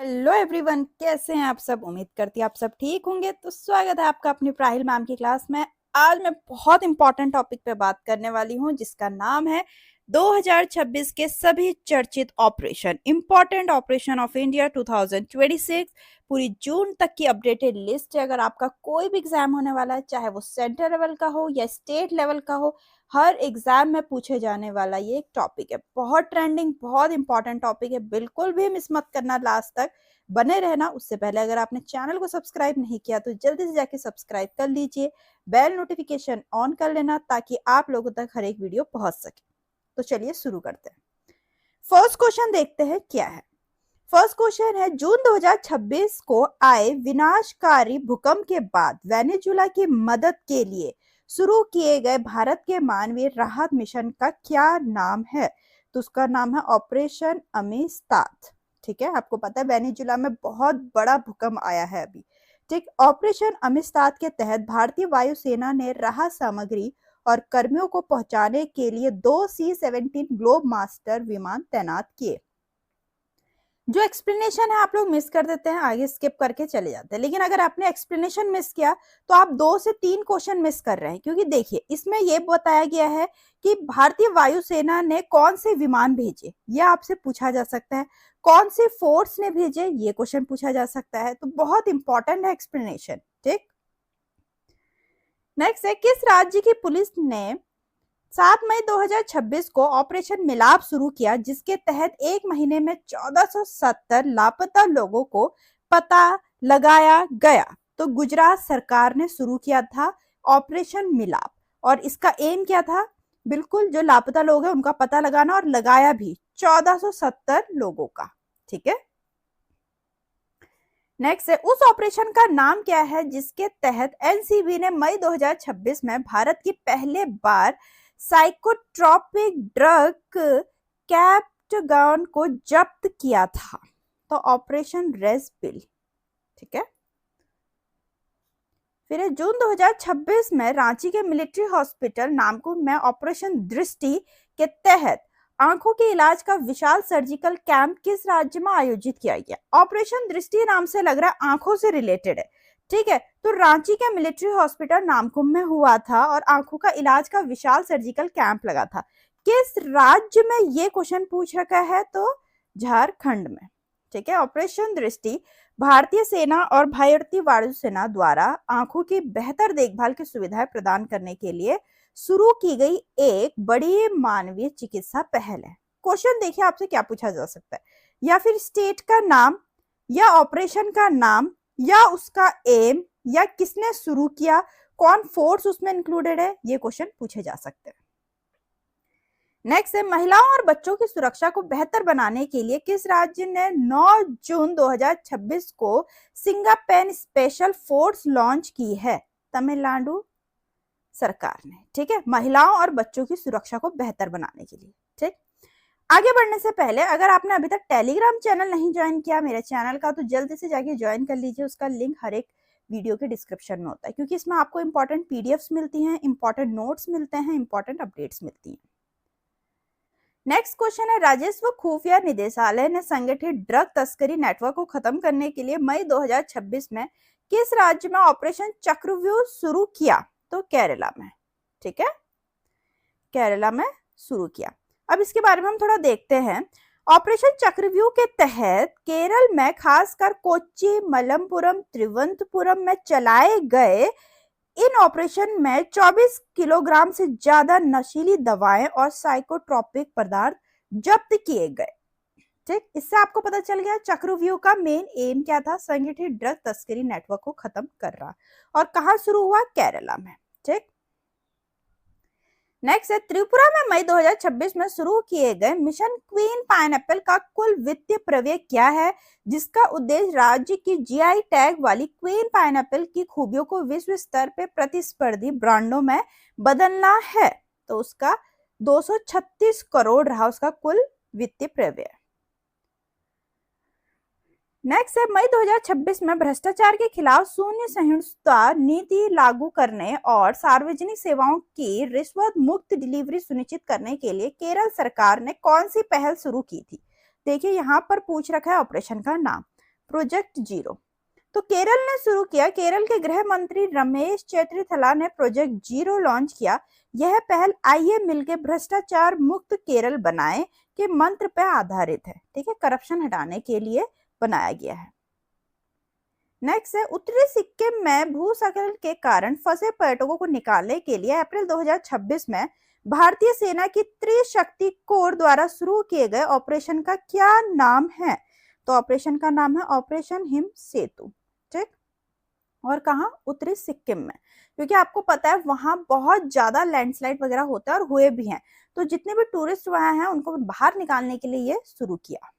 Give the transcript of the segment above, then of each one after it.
Hello everyone, कैसे हैं आप सब। उम्मीद करती हूँ आप सब ठीक होंगे। तो स्वागत है आपका अपनी प्राहिल मैम की क्लास में। आज मैं बहुत इंपॉर्टेंट टॉपिक पे बात करने वाली हूँ जिसका नाम है 2026 के सभी चर्चित operation, important operation of India 2026। पूरी जून तक की अपडेटेड लिस्ट है। अगर आपका कोई भी एग्जाम होने वाला है, चाहे वो सेंट्रल लेवल का हो या स्टेट लेवल का हो, हर एग्जाम में पूछे जाने वाला ये एक टॉपिक है। बहुत ट्रेंडिंग, बहुत इंपॉर्टेंट टॉपिक है। बिल्कुल भी मिस मत करना, लास्ट तक बने रहना। उससे पहले अगर आपने चैनल को सब्सक्राइब नहीं किया तो जल्दी से जाके सब्सक्राइब कर लीजिए, बेल नोटिफिकेशन ऑन कर लेना ताकि आप लोगों तक हर एक वीडियो पहुंच सके। तो चलिए शुरू करते हैं। फर्स्ट क्वेश्चन देखते हैं क्या है। फर्स्ट क्वेश्चन है, जून 2026 को आए विनाशकारी भूकंप के बाद वेनेजुला की मदद के लिए शुरू किए गए भारत के मानवीय राहत मिशन का क्या नाम है? तो उसका नाम है ऑपरेशन अमिस्ताद। ठीक है, आपको पता है वेनेजुला में बहुत बड़ा भूकंप आया है अभी। ठीक, ऑपरेशन अमिस्ताद के तहत भारतीय वायुसेना ने राहत सामग्री और कर्मियों को पहुंचाने के लिए 2 C-17 ग्लोब मास्टर विमान तैनात किए। जो एक्सप्लेनेशन है आप लोग मिस कर देते हैं, आगे स्किप करके चले जाते हैं। लेकिन अगर आपने एक्सप्लेनेशन मिस किया तो आप 2 से 3 क्वेश्चन मिस कर रहे हैं, क्योंकि देखिए इसमें ये बताया गया है कि भारतीय वायुसेना ने कौन से विमान भेजे, ये आपसे पूछा जा सकता है। कौन से फोर्स ने भेजे, ये क्वेश्चन पूछा जा सकता है। तो बहुत इंपॉर्टेंट है एक्सप्लेनेशन। ठीक, नेक्स्ट है, किस राज्य की पुलिस ने 7 मई 2026 को ऑपरेशन मिलाप शुरू किया जिसके तहत एक महीने में 1470 लापता लोगों को पता लगाया गया? तो गुजरात सरकार ने शुरू किया था ऑपरेशन मिलाप, और इसका एम क्या था? बिल्कुल, जो लापता लोग हैं उनका पता लगाना, और लगाया भी 1470 लोगों का। ठीक है, नेक्स्ट है, उस ऑपरेशन का नाम क्या है जिसके तहत एनसीबी ने मई 2026 में भारत की पहले बार साइकोट्रोपिक ड्रग कैप्टागॉन को जब्त किया था? तो ऑपरेशन रेड पिल। ठीक है, फिर जून 2026 में रांची के मिलिट्री हॉस्पिटल नामकुम में ऑपरेशन दृष्टि के तहत आंखों के इलाज का विशाल सर्जिकल कैंप किस राज्य में आयोजित किया गया? ऑपरेशन दृष्टि नाम से लग रहा है आंखों से रिलेटेड है। ठीक है, तो रांची के मिलिट्री हॉस्पिटल नामकुम में हुआ था और आंखों का इलाज का विशाल सर्जिकल कैंप लगा था। किस राज्य में ये क्वेश्चन पूछ रखा है? तो झारखंड में। ठीक है, ऑपरेशन दृष्टि भारतीय सेना और भारतीय वायुसेना द्वारा आंखों की बेहतर देखभाल की सुविधाएं प्रदान करने के लिए शुरू की गई एक बड़ी मानवीय चिकित्सा पहल है। क्वेश्चन देखिए आपसे क्या पूछा जा सकता है, या फिर स्टेट का नाम, या ऑपरेशन का नाम, या उसका एम, या किसने शुरू किया, कौन फोर्स उसमें इंक्लूडेड है, ये क्वेश्चन पूछे जा सकते हैं। नेक्स्ट है, महिलाओं और बच्चों की सुरक्षा को बेहतर बनाने के लिए किस राज्य ने 9 जून 2026 को सिंगापेन स्पेशल फोर्स लॉन्च की है? तमिलनाडु सरकार ने। ठीक है, महिलाओं और बच्चों की सुरक्षा को बेहतर बनाने के लिए। ठीक, आगे बढ़ने से पहले अगर आपने अभी तक टेलीग्राम चैनल नहीं ज्वाइन किया मेरे चैनल का, तो जल्दी से जाके ज्वाइन कर लीजिए। उसका लिंक हर एक वीडियो के डिस्क्रिप्शन में होता है, क्योंकि इसमें आपको इंपॉर्टेंट पीडीएफ्स मिलती हैं, इंपॉर्टेंट नोट्स मिलते हैं, इंपॉर्टेंट अपडेट्स मिलती हैं। नेक्स्ट क्वेश्चन है, राजस्व खुफिया निदेशालय ने संगठित ड्रग तस्करी नेटवर्क को खत्म करने के लिए मई 2026 में किस राज्य में ऑपरेशन चक्रव्यूह शुरू किया? तो केरला में। ठीक है, केरला में शुरू किया। अब इसके बारे में हम थोड़ा देखते हैं। ऑपरेशन चक्रव्यूह के तहत केरल में खासकर कोच्चि, मलप्पुरम, तिरुवनंतपुरम में चलाए गए इन ऑपरेशन में 24 किलोग्राम से ज्यादा नशीली दवाएं और साइकोट्रोपिक पदार्थ जब्त किए गए। ठीक, इससे आपको पता चल गया चक्रव्यूह का मेन एम क्या था? संगठित ड्रग तस्करी नेटवर्क को खत्म कर रहा, और कहां शुरू हुआ? केरला में। ठीक, नेक्स्ट है, त्रिपुरा में मई 2026 में शुरू किए गए मिशन क्वीन पाइनएप्पल का कुल वित्तीय प्रव्यय क्या है जिसका उद्देश्य राज्य की जीआई टैग वाली क्वीन पाइनएप्पल की खूबियों को विश्व स्तर पर प्रतिस्पर्धी ब्रांडों में बदलना है? तो उसका 236 करोड़ रहा उसका कुल वित्तीय प्रव्यय। नेक्स्ट है, मई 2026 में भ्रष्टाचार के खिलाफ शून्य सहिष्णुता नीति लागू करने और सार्वजनिक सेवाओं की रिश्वत मुक्त डिलीवरी सुनिश्चित करने के लिए केरल सरकार ने कौन सी पहल शुरू की थी? देखिए यहाँ पर पूछ रखा है ऑपरेशन का नाम। Project zero. तो केरल ने शुरू किया। केरल के गृह मंत्री रमेश चेन्निथला ने प्रोजेक्ट जीरो लॉन्च किया। यह पहल आइए मिलकर भ्रष्टाचार मुक्त केरल बनाए के मंत्र पर आधारित है। ठीक है, करप्शन हटाने के लिए बनाया गया है। नेक्स्ट है, उत्तरी सिक्किम में भूस्खलन के कारण फंसे पर्यटकों को निकालने के लिए अप्रैल 2026 में भारतीय सेना की त्रिशक्ति कोर द्वारा शुरू किए गए ऑपरेशन का क्या नाम है? तो ऑपरेशन का नाम है ऑपरेशन हिम सेतु। ठीक, और कहाँ? उत्तरी सिक्किम में, क्योंकि आपको पता है वहां बहुत ज्यादा लैंडस्लाइड वगैरह होता है और हुए भी हैं। तो जितने भी टूरिस्ट वहां हैं उनको बाहर निकालने के लिए ये शुरू किया।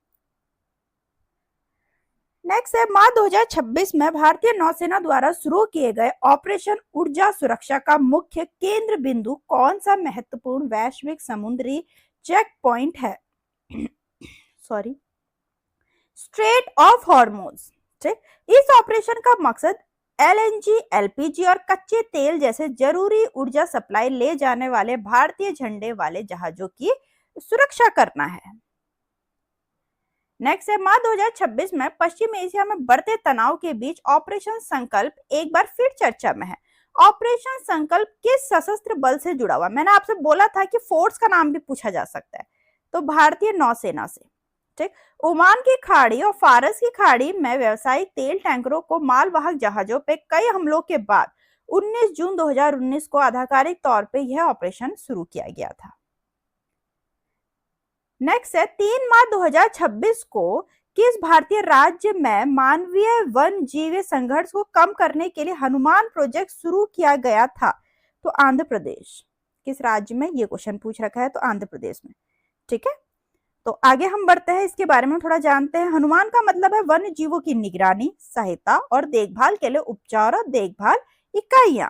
नेक्स्ट है, मार्च 2026 में भारतीय नौसेना द्वारा शुरू किए गए ऑपरेशन ऊर्जा सुरक्षा का मुख्य केंद्र बिंदु कौन सा महत्वपूर्ण वैश्विक समुद्री चेक पॉइंट है? Sorry, straight of Hormuz. ठीक, इस ऑपरेशन का मकसद एलएनजी, एलपीजी और कच्चे तेल जैसे जरूरी ऊर्जा सप्लाई ले जाने वाले भारतीय झंडे वाले जहाजों की सुरक्षा करना है। नेक्स्ट है, मार्च 2026 में पश्चिम एशिया में बढ़ते तनाव के बीच ऑपरेशन संकल्प एक बार फिर चर्चा में है। ऑपरेशन संकल्प किस सशस्त्र बल से जुड़ा हुआ? मैंने आपसे बोला था कि फोर्स का नाम भी पूछा जा सकता है, तो भारतीय नौसेना से। ठीक, ओमान की खाड़ी और फारस की खाड़ी में व्यावसायिक तेल टैंकरों को मालवाहक जहाजों पे कई हमलों के बाद 19 जून 2019 को आधिकारिक तौर पे यह ऑपरेशन शुरू किया गया था। नेक्स्ट है, 3 मार्च 2026 को किस भारतीय राज्य में मानवीय वन जीव संघर्ष को कम करने के लिए हनुमान प्रोजेक्ट शुरू किया गया था? तो आंध्र प्रदेश। किस राज्य में? ये क्वेश्चन पूछ रखा है, तो आंध्र प्रदेश में। ठीक है, तो आगे हम बढ़ते हैं, इसके बारे में थोड़ा जानते हैं। हनुमान का मतलब है वन्य जीवों की निगरानी, सहायता और देखभाल के लिए उपचार और देखभाल इकाइयां।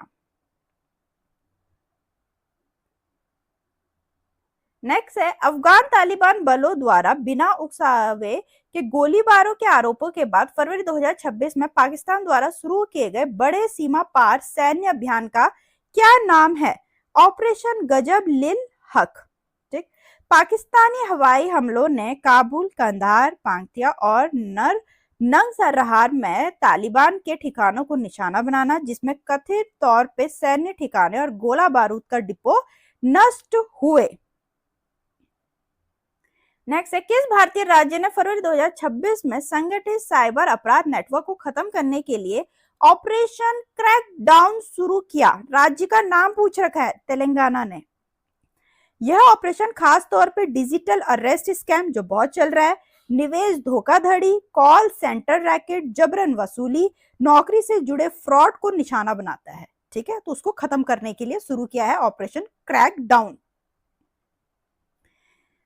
नेक्स्ट है, अफगान तालिबान बलों द्वारा बिना उकसावे के गोलीबारों के आरोपों के बाद फरवरी 2026 में पाकिस्तान द्वारा शुरू किए गए बड़े सीमा पार सैन्य अभियान का क्या नाम है? ऑपरेशन गजब लिल हक। ठीक, पाकिस्तानी हवाई हमलों ने काबुल, कंधार, पांक्तिया और नंगसरहार में तालिबान के ठिकानों को निशाना बनाना, जिसमें कथित तौर पे सैन्य ठिकाने और गोला बारूद का डिपो नष्ट हुए। नेक्स्ट है, किस भारतीय राज्य ने फरवरी 2026 में संगठित साइबर अपराध नेटवर्क को खत्म करने के लिए ऑपरेशन क्रैकडाउन शुरू किया? राज्य का नाम पूछ रखा है, तेलंगाना ने। यह ऑपरेशन खास तौर पे डिजिटल अरेस्ट स्कैम जो बहुत चल रहा है, निवेश धोखाधड़ी, कॉल सेंटर रैकेट, जबरन वसूली, नौकरी से जुड़े फ्रॉड को निशाना बनाता है। ठीक है, तो उसको खत्म करने के लिए शुरू किया है ऑपरेशन क्रैकडाउन।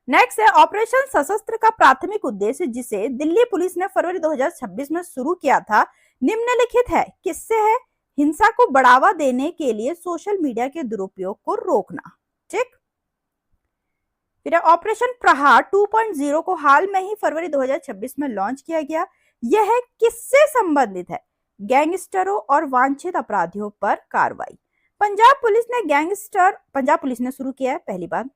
नेक्स्ट है, ऑपरेशन सशस्त्र का प्राथमिक उद्देश्य जिसे दिल्ली पुलिस ने फरवरी 2026 में शुरू किया था निम्नलिखित है, किससे है? हिंसा को बढ़ावा देने के लिए सोशल मीडिया के दुरुपयोग को रोकना। ठीक, फिर ऑपरेशन प्रहार 2.0 को हाल में ही फरवरी 2026 में लॉन्च किया गया। यह किससे संबंधित है? गैंगस्टरों और वांछित अपराधियों पर कार्रवाई। पंजाब पुलिस ने शुरू किया है पहली बार।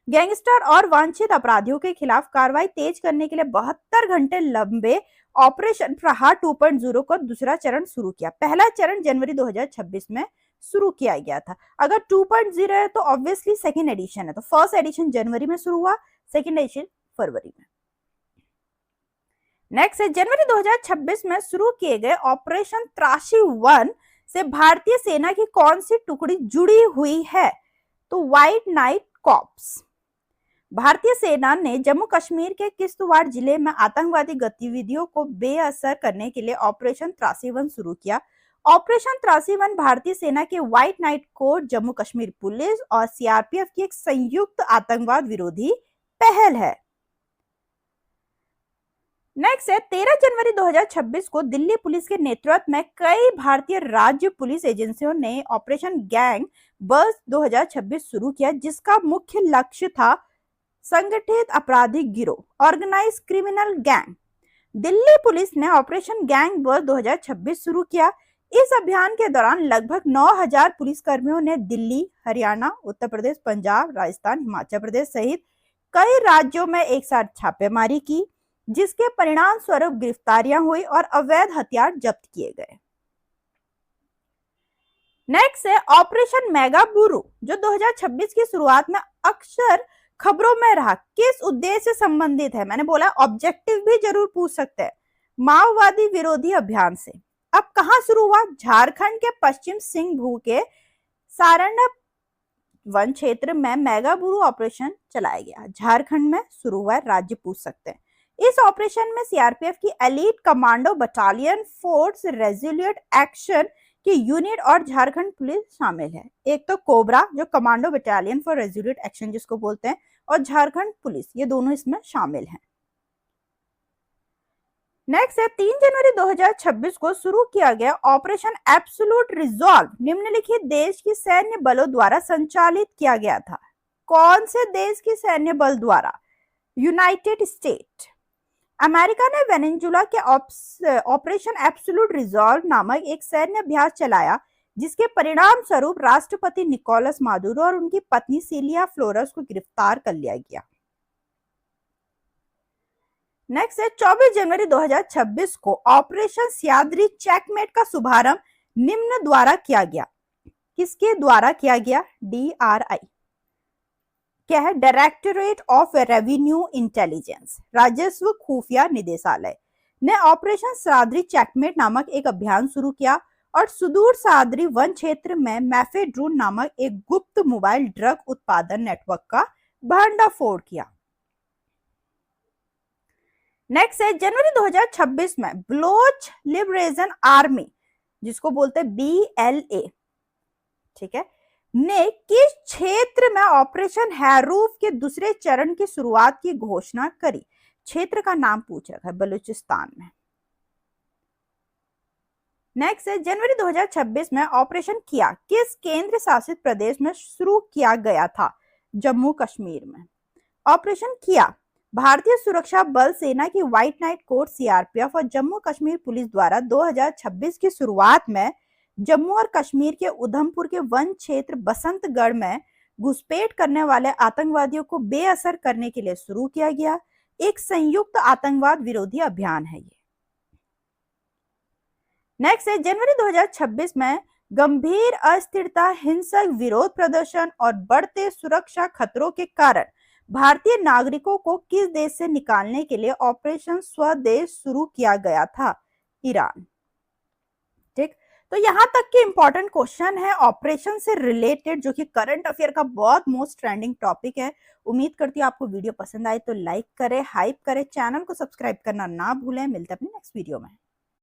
गैंगस्टर और वांछित अपराधियों के खिलाफ कार्रवाई तेज करने के लिए 72 घंटे लंबे ऑपरेशन प्रहार 2.0 का दूसरा चरण शुरू किया। पहला चरण जनवरी 2026 में शुरू किया गया था। अगर 2.0 है तो ऑब्वियसली सेकंड एडिशन है, तो फर्स्ट एडिशन जनवरी में शुरू हुआ, सेकंड एडिशन फरवरी में। नेक्स्ट है, जनवरी 2026 में शुरू किए गए ऑपरेशन त्रासी 1 से भारतीय सेना की कौन सी टुकड़ी जुड़ी हुई है? तो व्हाइट नाइट कॉर्प्स। भारतीय सेना ने जम्मू कश्मीर के किश्तवाड़ जिले में आतंकवादी गतिविधियों को बेअसर करने के लिए ऑपरेशन त्रासी 1 शुरू किया। ऑपरेशन त्रासी 1 भारतीय सेना के white Knight Corps, Jammu Kashmir police और सीआरपीएफ की एक संयुक्त आतंकवाद विरोधी पहल है। नेक्स्ट है, 13 जनवरी 2026 को दिल्ली पुलिस के नेतृत्व में कई भारतीय राज्य पुलिस एजेंसियों ने ऑपरेशन गैंग बस्ट 2026 शुरू किया, जिसका मुख्य लक्ष्य था संगठित आपराधिक गिरोह, organize criminal gang. Delhi police ने ऑपरेशन गैंग बस्ट 2026 शुरू किया। इस अभियान के दौरान लगभग 9000 पुलिसकर्मियों ने दिल्ली, हरियाणा, उत्तर प्रदेश, पंजाब, राजस्थान, हिमाचल प्रदेश सहित कई राज्यों में एक साथ छापेमारी की। जिसके परिणाम स्वरूप गिरफ्तारियां हुई और अवैध हथियार जब्त किए गए। नेक्स्ट है ऑपरेशन मेगा बुरू, जो 2026 की शुरुआत में अक्सर खबरों में रहा। किस उद्देश्य से संबंधित है? मैंने बोला ऑब्जेक्टिव भी जरूर पूछ सकते हैं। माओवादी विरोधी अभियान से। अब कहां शुरू हुआ? झारखंड के पश्चिम सिंहभूम के सारण वन क्षेत्र में मेगा बुरू ऑपरेशन चलाया गया। झारखंड में शुरू हुआ, राज्य पूछ सकते हैं। इस ऑपरेशन में सीआरपीएफ की elite commando battalion, force resolute action की यूनिट और झारखंड पुलिस शामिल है। एक तो कोबरा, जो commando battalion for resolute action जिसको बोलते हैं, और झारखंड पुलिस, ये दोनों इसमें शामिल हैं। नेक्स्ट है 3 जनवरी 2026 को शुरू किया गया ऑपरेशन एब्सोल्यूट रिजॉल्व निम्नलिखित देश की सैन्य बलों द्वारा संचालित किया गया था। कौन से देश की सैन्य बल द्वारा? United state. अमेरिका ने वेनेजुला के ऑपरेशन एब्सोल्यूट रिजॉल्व नामक एक सैन्य अभ्यास चलाया, जिसके परिणाम स्वरूप राष्ट्रपति निकोलस मादुरो और उनकी पत्नी सिलिया फ्लोरेस को गिरफ्तार कर लिया गया। नेक्स्ट है 24 जनवरी 2026 को ऑपरेशन सह्याद्री चेकमेट का शुभारंभ निम्न द्वारा किया गया। किसके द्वारा किया गया? DRI क्या है? डायरेक्टरेट ऑफ रेवेन्यू इंटेलिजेंस, राजस्व खुफिया निदेशालय ने ऑपरेशन सह्याद्री चेकमेट नामक एक अभियान शुरू किया और सुदूर सह्याद्री वन क्षेत्र में मैफेड्रून नामक एक गुप्त मोबाइल ड्रग उत्पादन नेटवर्क का भंडाफोड़ किया। नेक्स्ट है जनवरी 2026 में बलोच लिबरेशन आर्मी, जिसको बोलते हैं BLA, ठीक है, ने किस क्षेत्र में ऑपरेशन हैरूफ के दूसरे चरण की शुरुआत की घोषणा करी? क्षेत्र का नाम पूछ रखा है, बलूचिस्तान में। नेक्स्ट है जनवरी 2026 में ऑपरेशन किया किस केंद्र शासित प्रदेश में शुरू किया गया था? जम्मू कश्मीर में। ऑपरेशन किया भारतीय सुरक्षा बल सेना की व्हाइट नाइट कोर सीआरपीएफ और जम्मू कश्मीर पुलिस द्वारा 2026 की शुरुआत में जम्मू और कश्मीर के उधमपुर के वन क्षेत्र बसंतगढ़ में घुसपैठ करने वाले आतंकवादियों को बेअसर करने के लिए शुरू किया गया एक संयुक्त आतंकवाद विरोधी अभियान है ये। नेक्स्ट है जनवरी 2026 में गंभीर अस्थिरता, हिंसक विरोध प्रदर्शन और बढ़ते सुरक्षा खतरों के कारण भारतीय नागरिकों को किस देश से निकालने के लिए ऑपरेशन स्वदेश शुरू किया गया था? ईरान। ठीक, तो यहां तक के इंपॉर्टेंट क्वेश्चन है ऑपरेशन से रिलेटेड, जो कि करंट अफेयर का बहुत मोस्ट ट्रेंडिंग टॉपिक है। उम्मीद करती हूँ आपको वीडियो पसंद आए तो लाइक करें, हाइप करें, चैनल को सब्सक्राइब करना ना भूलें। मिलते हैं अपने नेक्स्ट वीडियो में।